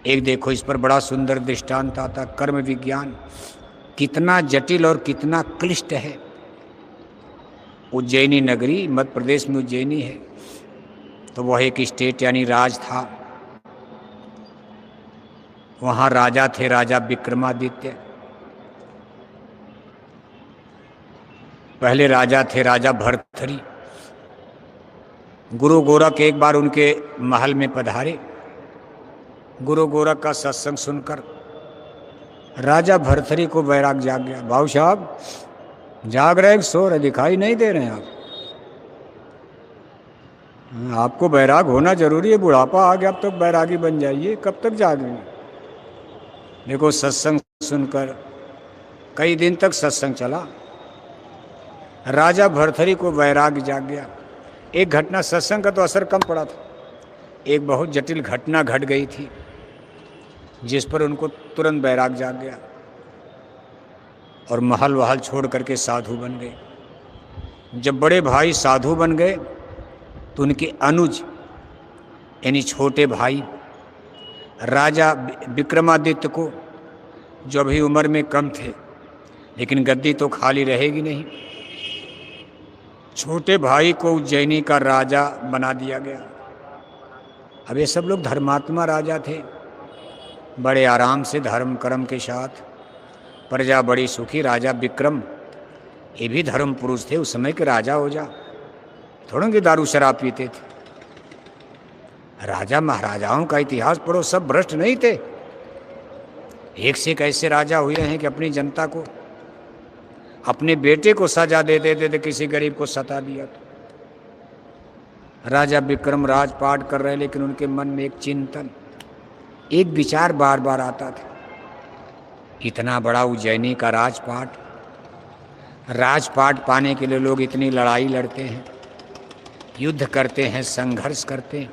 एक देखो इस पर बड़ा सुंदर दृष्टांत आता, कर्म विज्ञान कितना जटिल और कितना क्लिष्ट है। उज्जैनी नगरी, मध्य प्रदेश में उज्जैनी है, तो वह एक स्टेट यानी राज था। वहां राजा थे, राजा विक्रमादित्य। पहले राजा थे राजा भर्तृहरि। गुरु गोरख एक बार उनके महल में पधारे। गुरु गोरख का सत्संग सुनकर राजा भर्तृहरि को वैराग जाग गया। भाऊ साहब जाग रहे, सो रहे, दिखाई नहीं दे रहे हैं आप। आपको बैराग होना जरूरी है, बुढ़ापा आ गया, अब तक बैरागी बन जाइए, कब तक जागेंगे। देखो सत्संग सुनकर कई दिन तक सत्संग चला, राजा भर्तृहरि को वैराग जाग गया। एक घटना, सत्संग का तो असर कम पड़ा था, एक बहुत जटिल घटना घट गई थी जिस पर उनको तुरंत वैराग जाग गया और महल वहल छोड़ करके साधु बन गए। जब बड़े भाई साधु बन गए तो उनके अनुज यानी छोटे भाई राजा विक्रमादित्य को, जो अभी उम्र में कम थे लेकिन गद्दी तो खाली रहेगी नहीं, छोटे भाई को उज्जैनी का राजा बना दिया गया। अब ये सब लोग धर्मात्मा राजा थे, बड़े आराम से धर्म कर्म के साथ प्रजा बड़ी सुखी। राजा विक्रम ये भी धर्म पुरुष थे, उस समय के राजा हो जा थोड़ा कि दारू शराब पीते थे। राजा महाराजाओं का इतिहास पढ़ो, सब भ्रष्ट नहीं थे। एक से एक ऐसे राजा हुए हैं कि अपनी जनता को, अपने बेटे को सजा दे देते थे, किसी गरीब को सता दिया तो। राजा विक्रम राजपाट कर रहे, लेकिन उनके मन में एक चिंतन, एक विचार बार बार आता था। इतना बड़ा उज्जैनी का राजपाट, राजपाट पाने के लिए लोग इतनी लड़ाई लड़ते हैं, युद्ध करते हैं, संघर्ष करते हैं,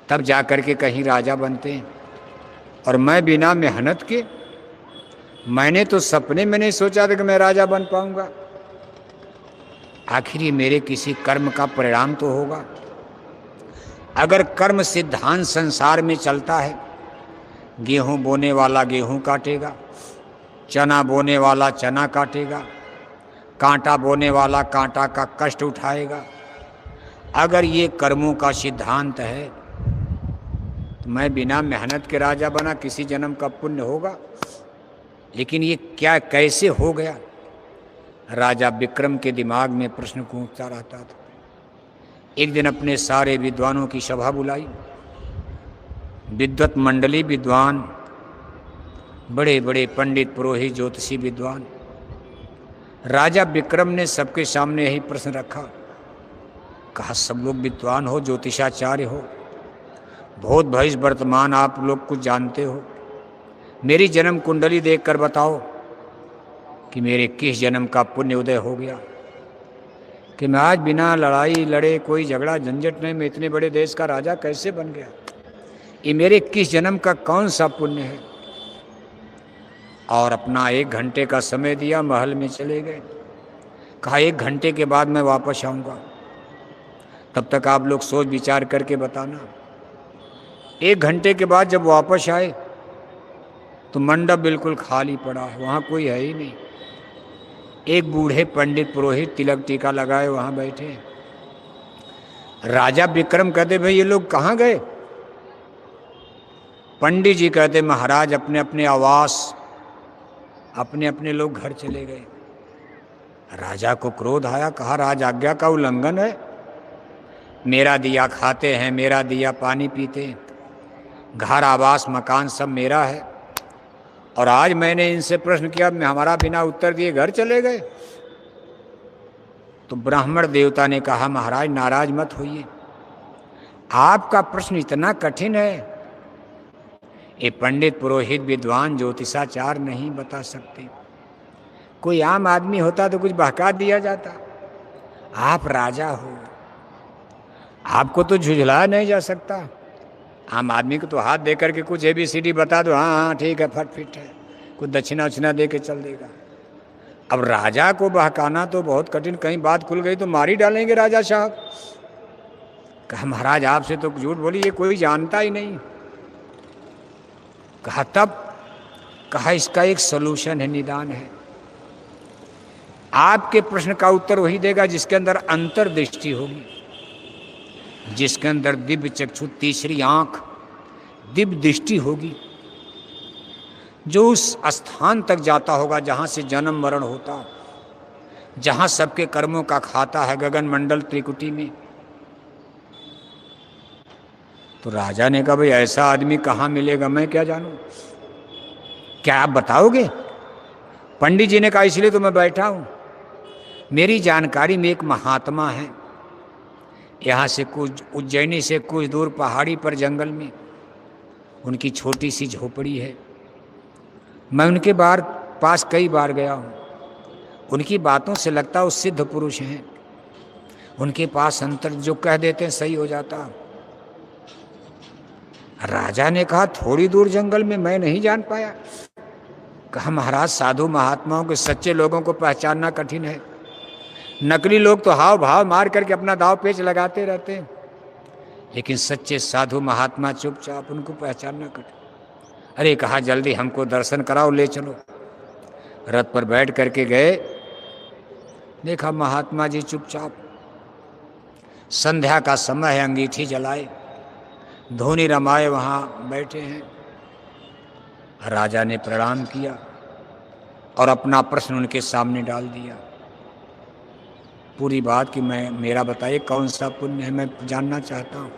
तब जाकर के कहीं राजा बनते हैं। और मैं बिना मेहनत के, मैंने तो सपने में नहीं सोचा था कि मैं राजा बन पाऊंगा। आखिर ये मेरे किसी कर्म का परिणाम तो होगा। अगर कर्म सिद्धांत संसार में चलता है, गेहूं बोने वाला गेहूं काटेगा, चना बोने वाला चना काटेगा, कांटा बोने वाला कांटा का कष्ट उठाएगा। अगर ये कर्मों का सिद्धांत है तो मैं बिना मेहनत के राजा बना, किसी जन्म का पुण्य होगा। लेकिन ये क्या, कैसे हो गया? राजा विक्रम के दिमाग में प्रश्न गूंजता रहता था। एक दिन अपने सारे विद्वानों की सभा बुलाई, विद्वत मंडली, विद्वान, बड़े बड़े पंडित, पुरोहित, ज्योतिषी, विद्वान। राजा विक्रम ने सबके सामने यही प्रश्न रखा। कहा, सब लोग विद्वान हो, ज्योतिषाचार्य हो, भूत भविष्य वर्तमान आप लोग कुछ जानते हो, मेरी जन्म कुंडली देखकर बताओ कि मेरे किस जन्म का पुण्य उदय हो गया कि मैं आज बिना लड़ाई लड़े, कोई झगड़ा झंझट नहीं, मैं इतने बड़े देश का राजा कैसे बन गया? ये मेरे किस जन्म का कौन सा पुण्य है? और अपना 1 घंटे का समय दिया, महल में चले गए। कहा 1 घंटे के बाद मैं वापस आऊँगा, तब तक आप लोग सोच विचार करके बताना। 1 घंटे के बाद जब वापस आए तो मंडप बिल्कुल खाली पड़ा है, वहाँ कोई है ही नहीं। एक बूढ़े पंडित पुरोहित तिलक टीका लगाए वहाँ बैठे। राजा विक्रम कहते, भाई ये लोग कहाँ गए? पंडित जी कहते, महाराज अपने अपने आवास, अपने अपने लोग घर चले गए। राजा को क्रोध आया, कहा राज आज्ञा का उल्लंघन है, मेरा दिया खाते हैं, मेरा दिया पानी पीते हैं, घर आवास मकान सब मेरा है, और आज मैंने इनसे प्रश्न किया, मैं हमारा बिना उत्तर दिए घर चले गए। तो ब्राह्मण देवता ने कहा, महाराज नाराज मत होइए, आपका प्रश्न इतना कठिन है, ये पंडित पुरोहित विद्वान ज्योतिषाचार नहीं बता सकते। कोई आम आदमी होता तो कुछ बहका दिया जाता, आप राजा हो, आपको तो झुझलाया नहीं जा सकता। आम आदमी को तो हाथ दे करके कुछ ABCD बता दो, हाँ हाँ ठीक है, फट फिट है, कुछ दक्षिणा उछिना दे के चल देगा। अब राजा को बहकाना तो बहुत कठिन, कहीं बात खुल गई तो मारी डालेंगे राजा साहब। कहा महाराज आपसे तो झूठ बोली, ये कोई जानता ही नहीं। कहा तब? कहा इसका एक सॉल्यूशन है, निदान है। आपके प्रश्न का उत्तर वही देगा जिसके अंदर अंतर्दृष्टि होगी, जिसके अंदर दिव्य चक्षु, तीसरी आंख, दिव्य दृष्टि होगी, जो उस स्थान तक जाता होगा जहां से जन्म मरण होता, जहां सबके कर्मों का खाता है, गगन मंडल त्रिकुटी में। तो राजा ने कहा भाई ऐसा आदमी कहाँ मिलेगा, मैं क्या जानूं, क्या आप बताओगे? पंडित जी ने कहा इसलिए तो मैं बैठा हूं, मेरी जानकारी में एक महात्मा है, यहाँ से कुछ उज्जैनी से कुछ दूर पहाड़ी पर जंगल में उनकी छोटी सी झोपड़ी है। मैं उनके पास कई बार गया हूँ, उनकी बातों से लगता है वो सिद्ध पुरुष हैं, उनके पास अंतर जो कह देते हैं सही हो जाता। राजा ने कहा थोड़ी दूर जंगल में, मैं नहीं जान पाया। कहा महाराज साधु महात्माओं के, सच्चे लोगों को पहचानना कठिन है, नकली लोग तो हाव भाव मार करके अपना दाव पेच लगाते रहते हैं, लेकिन सच्चे साधु महात्मा चुपचाप, उनको पहचानना कठिन। अरे कहा जल्दी हमको दर्शन कराओ, ले चलो। रथ पर बैठ करके गए, देखा महात्मा जी चुपचाप, संध्या का समय है, अंगीठी जलाए, धूनी रमाए वहाँ बैठे हैं। राजा ने प्रणाम किया और अपना प्रश्न उनके सामने डाल दिया, पूरी बात कि मेरा बताइए कौन सा पुण्य है, मैं जानना चाहता हूँ।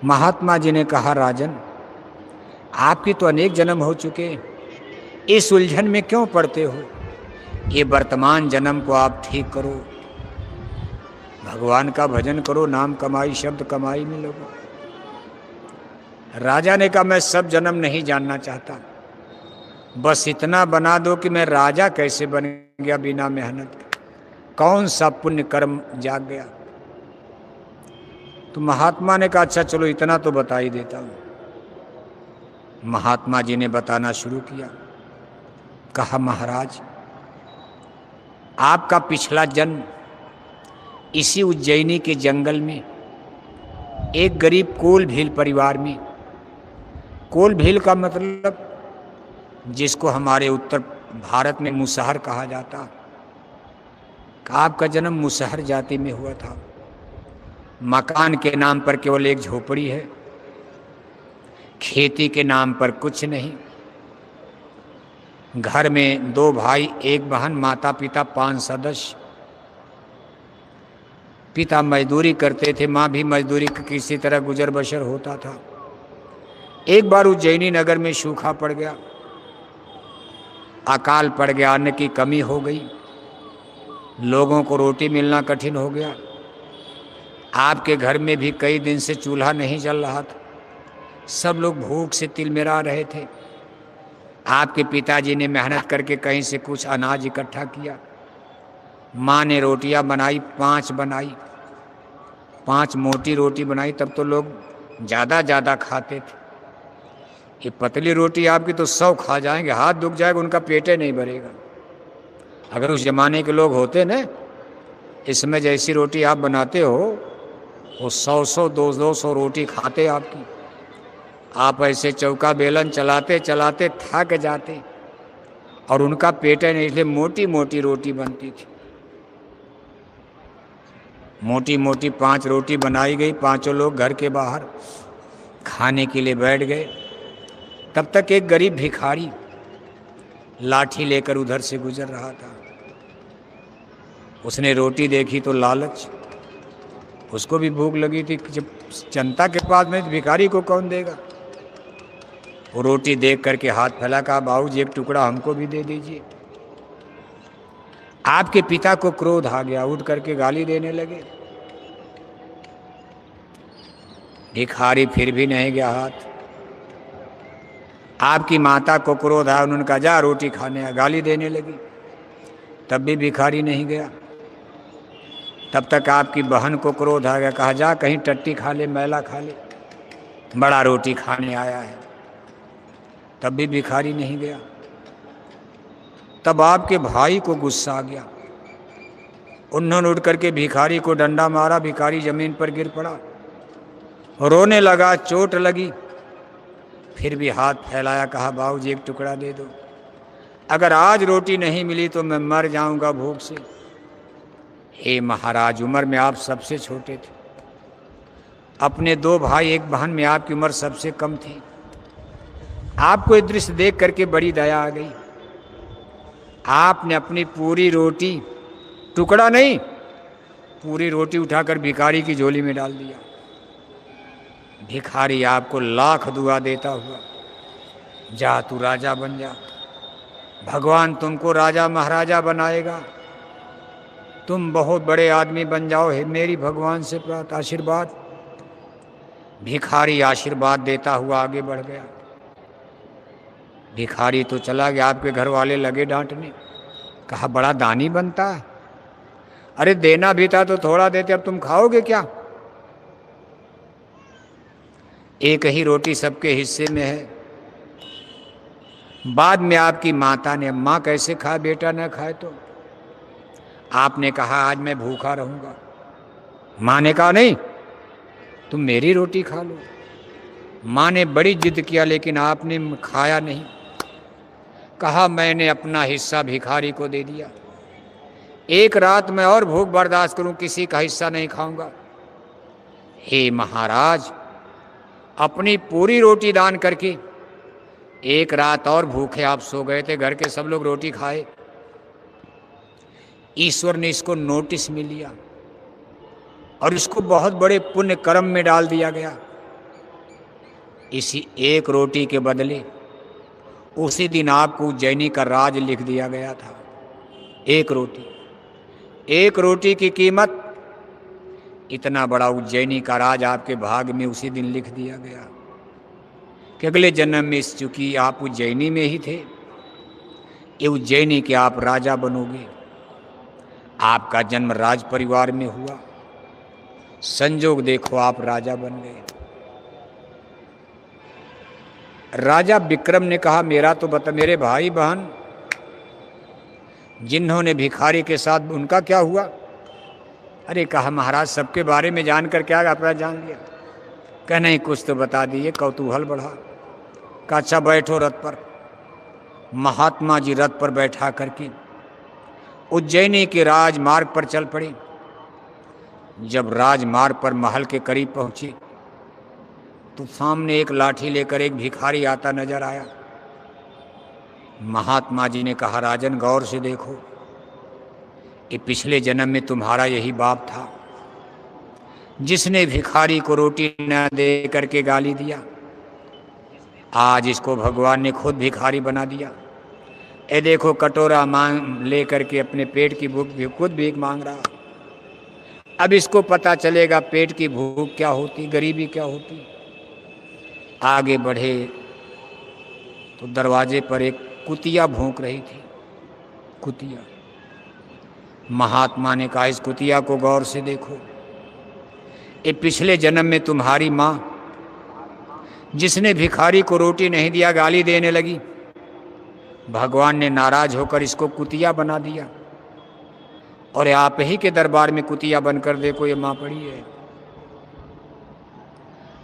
महात्मा जी ने कहा राजन, आपकी तो अनेक जन्म हो चुके, इस उलझन में क्यों पड़ते हो? ये वर्तमान जन्म को आप ठीक करो, भगवान का भजन करो, नाम कमाई शब्द कमाई में लगो। राजा ने कहा मैं सब जन्म नहीं जानना चाहता, बस इतना बना दो कि मैं राजा कैसे बन गया बिना मेहनत के, कौन सा पुण्य कर्म जाग गया। तो महात्मा ने कहा अच्छा चलो इतना तो बता ही देता हूं। महात्मा जी ने बताना शुरू किया। कहा महाराज आपका पिछला जन्म इसी उज्जैनी के जंगल में एक गरीब कोल भील परिवार में, कोल भील का मतलब जिसको हमारे उत्तर भारत में मुसहर कहा जाता, आपका जन्म मुसहर जाति में हुआ था। मकान के नाम पर केवल एक झोपड़ी है, खेती के नाम पर कुछ नहीं, घर में 2 भाई 1 बहन, माता पिता 5 सदस्य। पिता मजदूरी करते थे, माँ भी मजदूरी किसी तरह गुजर बसर होता था। एक बार उज्जैनी नगर में सूखा पड़ गया, अकाल पड़ गया, अन्न की कमी हो गई, लोगों को रोटी मिलना कठिन हो गया। आपके घर में भी कई दिन से चूल्हा नहीं जल रहा था, सब लोग भूख से तिलमिरा रहे थे। आपके पिताजी ने मेहनत करके कहीं से कुछ अनाज इकट्ठा किया, माँ ने रोटियां बनाई, 5 बनाई, 5 मोटी रोटी बनाई, तब तो लोग ज़्यादा खाते थे। ये पतली रोटी आपकी तो 100 खा जाएंगे, हाथ दुख जाएगा, उनका पेटे नहीं भरेगा। अगर उस जमाने के लोग होते ना, इसमें जैसी रोटी आप बनाते हो वो 100 200 रोटी खाते आपकी। आप ऐसे चौका बेलन चलाते चलाते थक जाते, और उनका पेटे नहीं, इसलिए मोटी मोटी रोटी बनती थी। मोटी मोटी 5 रोटी बनाई गई, 5 लोग घर के बाहर खाने के लिए बैठ गए। तब तक एक गरीब भिखारी लाठी लेकर उधर से गुजर रहा था। उसने रोटी देखी तो लालच, उसको भी भूख लगी थी, जब जनता के पास में भिखारी को कौन देगा। वो रोटी देख करके हाथ फैला, कहा बाबू जी एक टुकड़ा हमको भी दे दीजिए। आपके पिता को क्रोध आ गया, उठ करके गाली देने लगे। भिखारी फिर भी नहीं गया हाथ। आपकी माता को क्रोध आया, उन्होंने कहा जा रोटी खाने आ, गाली देने लगी, तब भी भिखारी नहीं गया। तब तक आपकी बहन को क्रोध आ गया, कहा जा कहीं टट्टी खा ले, मैला खा ले, बड़ा रोटी खाने आया है, तब भी भिखारी नहीं गया। तब आपके भाई को गुस्सा आ गया, उन्होंने उठ करके भिखारी को डंडा मारा, भिखारी जमीन पर गिर पड़ा, रोने लगा, चोट लगी। फिर भी हाथ फैलाया, कहा बाबूजी एक टुकड़ा दे दो, अगर आज रोटी नहीं मिली तो मैं मर जाऊंगा भूख से। हे महाराज, उम्र में आप सबसे छोटे थे, अपने 2 भाई 1 बहन में आपकी उम्र सबसे कम थी। आपको ये दृश्य देख करके बड़ी दया आ गई। आपने अपनी पूरी रोटी, टुकड़ा नहीं, पूरी रोटी उठाकर भिखारी की झोली में डाल दिया। भिखारी आपको लाख दुआ देता हुआ, जा तू राजा बन जा, भगवान तुमको राजा महाराजा बनाएगा, तुम बहुत बड़े आदमी बन जाओ, है मेरी भगवान से प्राप्त आशीर्वाद। भिखारी आशीर्वाद देता हुआ आगे बढ़ गया। भिखारी तो चला गया, आपके घर वाले लगे डांटने, कहा बड़ा दानी बनता है, अरे देना भी था तो थोड़ा देते, अब तुम खाओगे क्या? एक ही रोटी सबके हिस्से में है। बाद में आपकी माता ने, माँ कैसे खाए बेटा न खाए तो? आपने कहा आज मैं भूखा रहूंगा। माँ ने कहा नहीं, तुम मेरी रोटी खा लो। माँ ने बड़ी जिद किया लेकिन आपने खाया नहीं। कहा मैंने अपना हिस्सा भिखारी को दे दिया, एक रात मैं और भूख बर्दाश्त करूं, किसी का हिस्सा नहीं खाऊंगा। हे महाराज, अपनी पूरी रोटी दान करके एक रात और भूखे आप सो गए थे, घर के सब लोग रोटी खाए। ईश्वर ने इसको नोटिस में लिया और इसको बहुत बड़े पुण्य कर्म में डाल दिया गया। इसी एक रोटी के बदले उसी दिन आपको उज्जैनी का राज लिख दिया गया था। एक रोटी की कीमत, इतना बड़ा उज्जैनी का राज आपके भाग में उसी दिन लिख दिया गया कि अगले जन्म में, चूंकि आप उज्जैनी में ही थे, ये उज्जैनी के आप राजा बनोगे। आपका जन्म राज परिवार में हुआ, संजोग देखो आप राजा बन गए। राजा विक्रम ने कहा मेरा तो बता, मेरे भाई बहन जिन्होंने भिखारी के साथ, उनका क्या हुआ? अरे कहा महाराज सबके बारे में जानकर क्या अपना जान लिया? कह नहीं, कुछ तो बता दिए। कौतूहल बढ़ा। कहा अच्छा बैठो रथ पर। महात्मा जी रथ पर बैठा करके उज्जैनी के राजमार्ग पर चल पड़े। जब राजमार्ग पर महल के करीब पहुंचे तो सामने एक लाठी लेकर एक भिखारी आता नजर आया। महात्मा जी ने कहा राजन गौर से देखो, ये पिछले जन्म में तुम्हारा यही बाप था जिसने भिखारी को रोटी न दे करके गाली दिया। आज इसको भगवान ने खुद भिखारी बना दिया। ए देखो कटोरा मांग ले करके अपने पेट की भूख खुद भीख मांग रहा। अब इसको पता चलेगा पेट की भूख क्या होती, गरीबी क्या होती। आगे बढ़े तो दरवाजे पर एक कुतिया भौंक रही थी। कुतिया। महात्मा ने कहा इस कुतिया को गौर से देखो, ये पिछले जन्म में तुम्हारी माँ जिसने भिखारी को रोटी नहीं दिया गाली देने लगी, भगवान ने नाराज होकर इसको कुतिया बना दिया और आप ही के दरबार में कुतिया बनकर देखो ये माँ पड़ी है।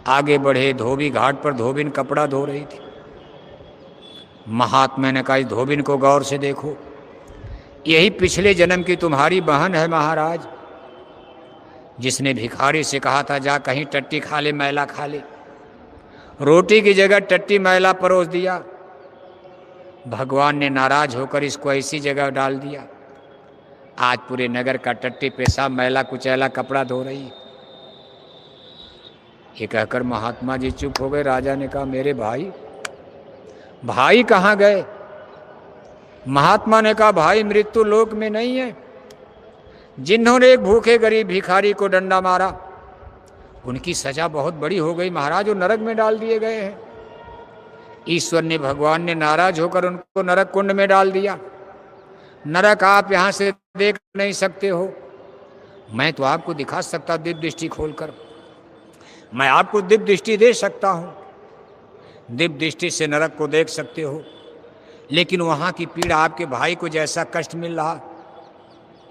आगे बढ़े, धोबी घाट पर धोबिन कपड़ा धो रही थी। महात्मा ने कहा इस धोबिन को गौर से देखो, यही पिछले जन्म की तुम्हारी बहन है महाराज, जिसने भिखारी से कहा था जा कहीं टट्टी खा ले, मैला खा ले। रोटी की जगह टट्टी मैला परोस दिया। भगवान ने नाराज होकर इसको ऐसी जगह डाल दिया, आज पूरे नगर का टट्टी पेशाब मैला कुचैला कपड़ा धो रही। ये कहकर महात्मा जी चुप हो गए। राजा ने कहा मेरे भाई, भाई कहाँ गए? महात्मा ने कहा भाई मृत्यु लोक में नहीं है। जिन्होंने एक भूखे गरीब भिखारी को डंडा मारा उनकी सजा बहुत बड़ी हो गई महाराज, वो नरक में डाल दिए गए हैं। ईश्वर ने, भगवान ने नाराज होकर उनको नरक कुंड में डाल दिया। नरक आप यहाँ से देख नहीं सकते हो, मैं तो आपको दिखा सकता दिव्य दृष्टि खोलकर, मैं आपको दिव्य दृष्टि दे सकता हूँ, दिव्य दृष्टि से नरक को देख सकते हो। लेकिन वहाँ की पीड़ा, आपके भाई को जैसा कष्ट मिल रहा,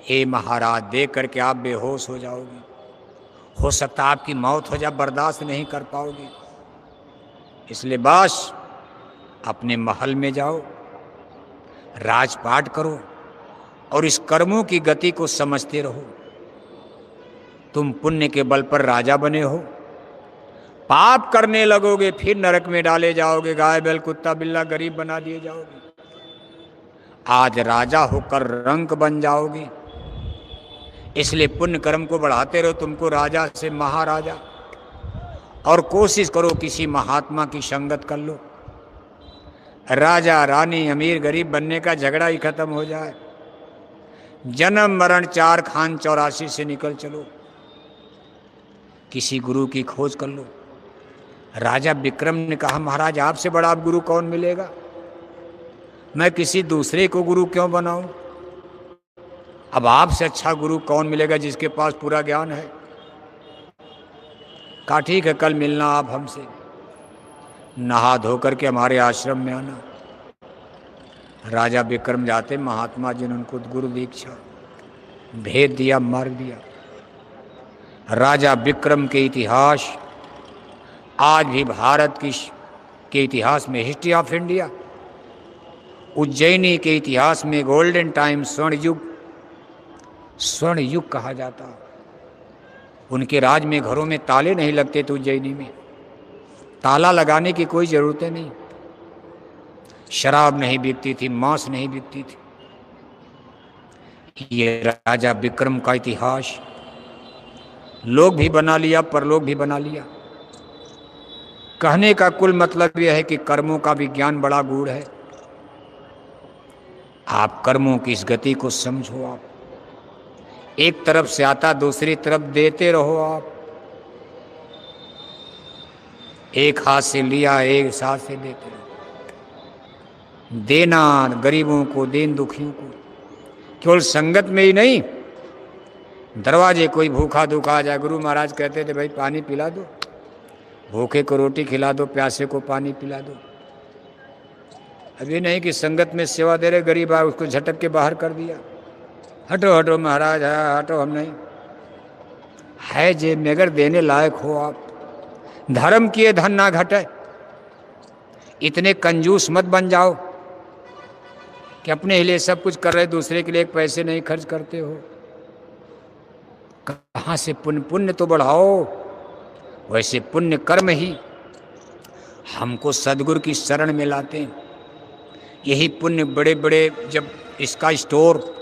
हे महाराज देख करके आप बेहोश हो जाओगे, हो सकता आपकी मौत हो जाए, बर्दाश्त नहीं कर पाओगे। इसलिए बस अपने महल में जाओ, राजपाट करो और इस कर्मों की गति को समझते रहो। तुम पुण्य के बल पर राजा बने हो, पाप करने लगोगे फिर नरक में डाले जाओगे, गाय बैल कुत्ता बिल्ला गरीब बना दिए जाओगे। आज राजा होकर रंक बन जाओगे। इसलिए पुण्य कर्म को बढ़ाते रहो, तुमको राजा से महाराजा। और कोशिश करो किसी महात्मा की संगत कर लो, राजा रानी अमीर गरीब बनने का झगड़ा ही खत्म हो जाए। जन्म मरण चार खान 84 से निकल चलो, किसी गुरु की खोज कर लो। राजा विक्रम ने कहा, महाराज आपसे बड़ा अब गुरु कौन मिलेगा, मैं किसी दूसरे को गुरु क्यों बनाऊं। अब आपसे अच्छा गुरु कौन मिलेगा जिसके पास पूरा ज्ञान है। कहा ठीक है, कल मिलना आप हमसे, नहा धो करके हमारे आश्रम में आना। राजा विक्रम जाते, महात्मा जी ने उनको गुरु दीक्षा भेद दिया, मार्ग दिया। राजा विक्रम के इतिहास आज भी भारत के इतिहास में, हिस्ट्री ऑफ इंडिया, उज्जैनी के इतिहास में गोल्डन टाइम, स्वर्ण युग कहा जाता। उनके राज में घरों में ताले नहीं लगते थे। उज्जैनी में ताला लगाने की कोई जरूरत नहीं, शराब नहीं बिकती थी, मांस नहीं बिकती थी। ये राजा विक्रम का इतिहास लोग भी बना लिया, परलोक भी बना लिया। कहने का कुल मतलब यह है कि कर्मों का विज्ञान बड़ा गूढ़ है। आप कर्मों की इस गति को समझो। आप एक तरफ से आता दूसरी तरफ देते रहो। आप एक हाथ से लिया एक हाथ से देते रहो। देना गरीबों को, दीन दुखियों को, केवल संगत में ही नहीं। दरवाजे कोई भूखा दुखा आ जाए, गुरु महाराज कहते थे भाई पानी पिला दो, भूखे को रोटी खिला दो, प्यासे को पानी पिला दो। अभी नहीं कि संगत में सेवा दे रहे, गरीब आए उसको झटक के बाहर कर दिया, हटो हटो महाराज, हटो, हम नहीं। है जेब में अगर देने लायक हो आप, धर्म किए धन ना घटे। इतने कंजूस मत बन जाओ कि अपने लिए सब कुछ कर रहे, दूसरे के लिए एक पैसे नहीं खर्च करते हो। कहाँ से पुण्य तो बढ़ाओ। वैसे पुण्य कर्म ही हमको सदगुरु की शरण में लाते हैं। यही पुण्य बड़े बड़े, जब इसका स्टोर,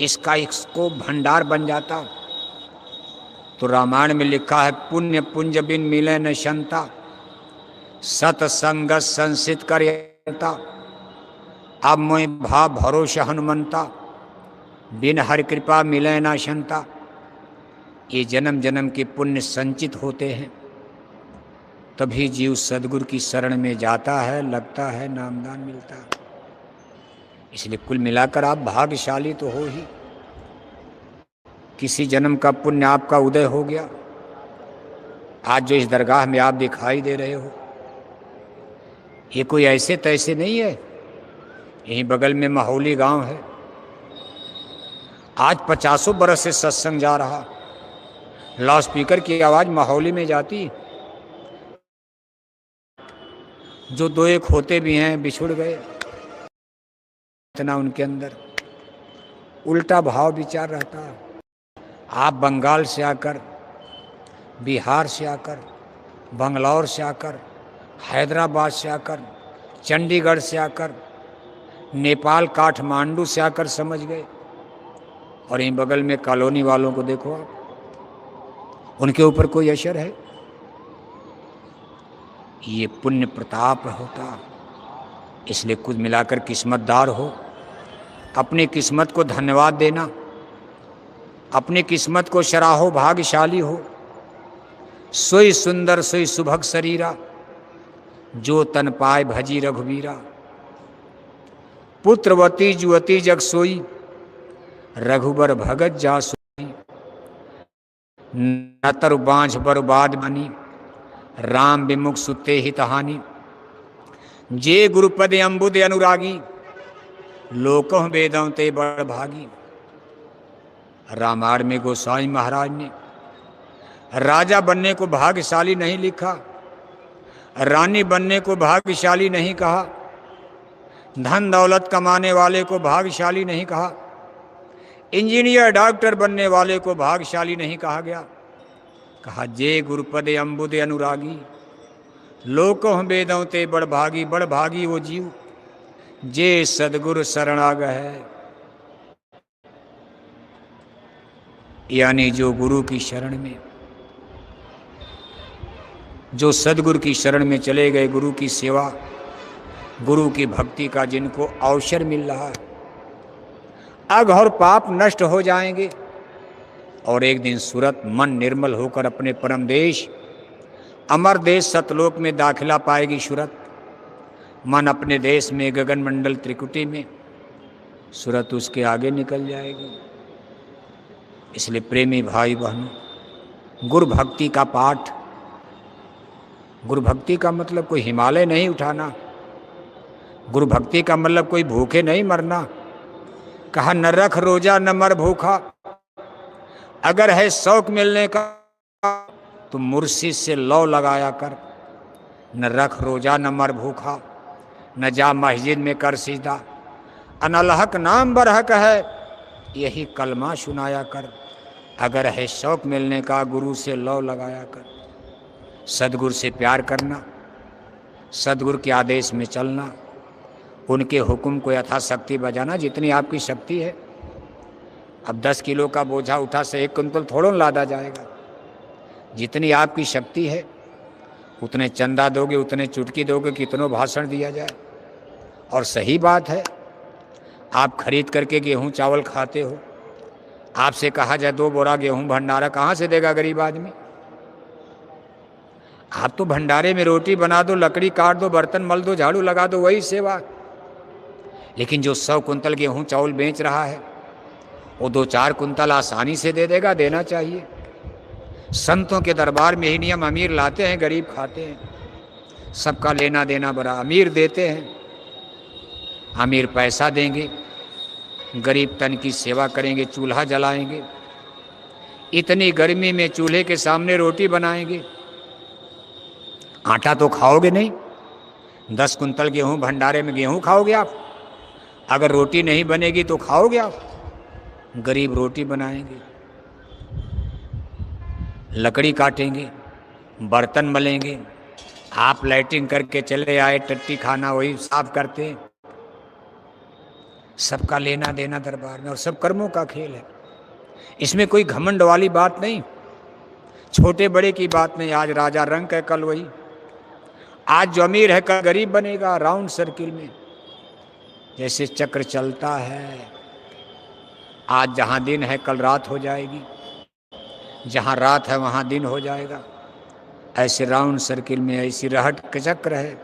इसको भंडार बन जाता। तो रामायण में लिखा है, पुण्य पुंज बिन मिले न शंता, सतसंग संसित करता, अब मैं भाव भरोसा हनुमंता, बिन हरि कृपा मिले न शंता। ये जन्म जन्म के पुण्य संचित होते हैं, तभी जीव सदगुरु की शरण में जाता है, लगता है, नामदान मिलता है। इसलिए कुल मिलाकर आप भाग्यशाली तो हो ही। किसी जन्म का पुण्य आपका उदय हो गया। आज जो इस दरगाह में आप दिखाई दे रहे हो, ये कोई ऐसे तैसे नहीं है। यहीं बगल में माहौली गांव है। आज 50 बरस से सत्संग जा रहा, लाउड स्पीकर की आवाज माहौली में जाती। जो दो एक होते भी हैं बिछुड़ गए, इतना उनके अंदर उल्टा भाव विचार रहता है। आप बंगाल से आकर, बिहार से आकर, बंगलौर से आकर, हैदराबाद से आकर, चंडीगढ़ से आकर, नेपाल काठमांडू से आकर समझ गए। और यहीं बगल में कॉलोनी वालों को देखो आप, उनके ऊपर कोई असर है? ये पुण्य प्रताप होता। इसलिए कुछ मिलाकर किस्मतदार हो। अपनी किस्मत को धन्यवाद देना, अपनी किस्मत को सराहो, भाग्यशाली हो। सोई सुंदर सोई सुभग शरीरा, जो तन पाए भजी रघुवीरा। पुत्रवती जुवती जग सोई, रघुबर भगत जा सोई। नतर बांझ बर्बाद बनी, राम विमुख सुते हितहानी। जे गुरुपद अम्बुद अनुरागी, लोकों वेदों ते बड़ भागी। रामायण में गोसाई महाराज ने राजा बनने को भाग्यशाली नहीं लिखा, रानी बनने को भाग्यशाली नहीं कहा, धन दौलत कमाने वाले को भाग्यशाली नहीं कहा, इंजीनियर डॉक्टर बनने वाले को भाग्यशाली नहीं कहा गया। कहा जे गुरुपदे अम्बुदे अनुरागी, लोको वेदों ते बड़ भागी वो जीव जे सदगुरु शरणाग है। यानी जो गुरु की शरण में, जो सदगुरु की शरण में चले गए, गुरु की सेवा, गुरु की भक्ति का जिनको अवसर मिल रहा है, अघ और पाप नष्ट हो जाएंगे और एक दिन सूरत मन निर्मल होकर अपने परम देश अमर देश सतलोक में दाखिला पाएगी। सूरत मन अपने देश में गगन मंडल त्रिकुटी में, सूरत उसके आगे निकल जाएगी। इसलिए प्रेमी भाई बहनों, गुरु भक्ति का पाठ, गुरु भक्ति का मतलब कोई हिमालय नहीं उठाना, गुरु भक्ति का मतलब कोई भूखे नहीं मरना। कहा न रख रोजा न मर भूखा, अगर है शौक मिलने का तो मुर्शिद से लौ लगाया कर। न रख रोजा न मर भूखा, न जा मस्जिद में कर सीधा, अनलहक नाम बरहक है, यही कलमा सुनाया कर। अगर है शौक मिलने का गुरु से लौ लगाया कर। सदगुरु से प्यार करना, सदगुरु के आदेश में चलना, उनके हुक्म को यथाशक्ति बजाना जितनी आपकी शक्ति है। अब 10 किलो का बोझा उठा से 1 कुंतल थोड़ा लादा जाएगा। जितनी आपकी शक्ति है उतने चंदा दोगे, उतने चुटकी दोगे, कितनों भाषण दिया जाए। और सही बात है, आप खरीद करके गेहूं चावल खाते हो, आपसे कहा जाए 2 बोरा गेहूं भंडारा कहाँ से देगा गरीब आदमी? आप तो भंडारे में रोटी बना दो, लकड़ी काट दो, बर्तन मल दो, झाड़ू लगा दो, वही सेवा। लेकिन जो 100 कुंतल गेहूं चावल बेच रहा है वो 2-4 कुंतल आसानी से दे देगा। देना चाहिए। संतों के दरबार में ही नियम, अमीर लाते हैं, गरीब खाते हैं। सबका लेना देना बड़ा। अमीर देते हैं, अमीर पैसा देंगे, गरीब तन की सेवा करेंगे, चूल्हा जलाएंगे, इतनी गर्मी में चूल्हे के सामने रोटी बनाएंगे। आटा तो खाओगे नहीं, 10 कुंतल गेहूं भंडारे में गेहूं खाओगे आप? अगर रोटी नहीं बनेगी तो खाओगे आप? गरीब रोटी बनाएंगे, लकड़ी काटेंगे, बर्तन मलेंगे। आप लैट्रिन करके चले आए, टट्टी खाना वही साफ करते हैं। सबका लेना देना दरबार में, और सब कर्मों का खेल है। इसमें कोई घमंड वाली बात नहीं, छोटे बड़े की बात नहीं। आज राजा रंक है, कल वही। आज जो अमीर है कल गरीब बनेगा। राउंड सर्किल में जैसे चक्र चलता है, आज जहाँ दिन है कल रात हो जाएगी, जहाँ रात है वहाँ दिन हो जाएगा। ऐसे राउंड सर्किल में ऐसी रहट का चक्र है।